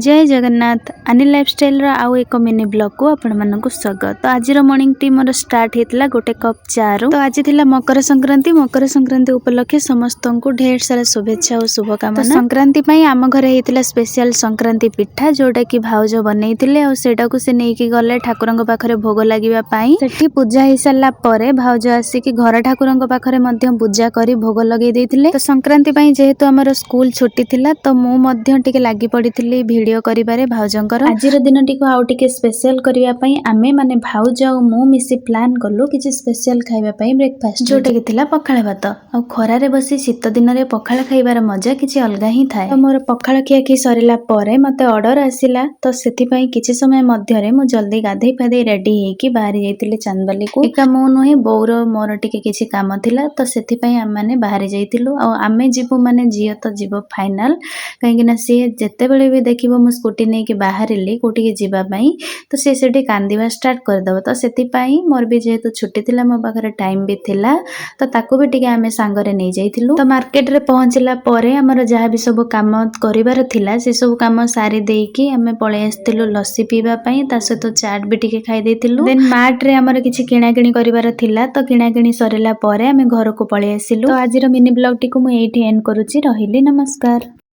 जय जगन्नाथ आनी लाइफस्टाइल आउ एक मिनी ब्लॉग को आपण मानक स्वागत। तो आज मॉर्निंग टी मोर स्टार्ट होता गोटे कप चारू। तो आज थिला मकर संक्रांति उपलक्षे समस्त को ढेर सारा शुभेच्छा और शुभकामना। तो संक्रांति पई आम घरे हेतिला स्पेशल संक्रांति पिठा जोटा कि भाउज बनैतिले और सेटा को से नेकी गले ठाकुरंग पाखरे भोग लागिबा पई। सेठी पूजा हे साला परे भाउज आसी कि घर ठाकुरंग पाखरे मध्य पूजा करी भोग लगे देथिले। तो संक्रांति पई जेहेतु हमर स्कूल छुट्टी थिला तो मु मध्य टिके लागि पड़िथिली वीडियो करिबारे भाउजंकर। आजिर दिन टिको आउ टिके स्पेशल करिया पई आमे माने भाउज और मु मिसी प्लान कलु किछि स्पेशल खाइबा पई ब्रेकफास्ट जोटा कि थिला पखाळ भात। आ खरारे बसी शीत दिन रे पखाळ खाइबार मजा किछि अलगा ही थाए। तो मोर पखाळ खिया कि सरिला परे मते ऑर्डर आसिला तो सेति पई किछि समय मध्य रे मु जल्दी गाधै पाधै रेडी हे कि बाहरी जाइतिले चांदबाली को। एका मु नहे बौर मोर टिके किछि काम थिला तो सेति पई हम माने बाहरी जाइतिलु। आ आमे जिबु माने जियो तो जिबो फाइनल काहेकि ना से जेते बेले भी देखिबो मु स्कूटी नै कि बाहरिली कोठी के जिबा पई तो से सेठी कांदीबा स्टार्ट कर दबो। तो सेति पई मोर भी जेहेतु छुट्टी थिला मो पाखरे टाइम भी थिला तो ताको भी टिके आमे सांगरे नै जाइतिलु। तो मार्केट रे पहुंचला परे हमर जहा भी सब काम करिवार थिला से सब काम सारी देकी आमे पळे आस्तिलु लस्सी पीबा पई। ता सहित चाट भी टिके खाइ देतिलु। देन मार्ट रे हमर किछि किणा किणी करिवार थिला तो किणा किणी सरिला परे आमे घर को पळे आसिलु। तो आजिर मिनी ब्लॉग टिको मु एठी एंड करूची। रहिली नमस्कार।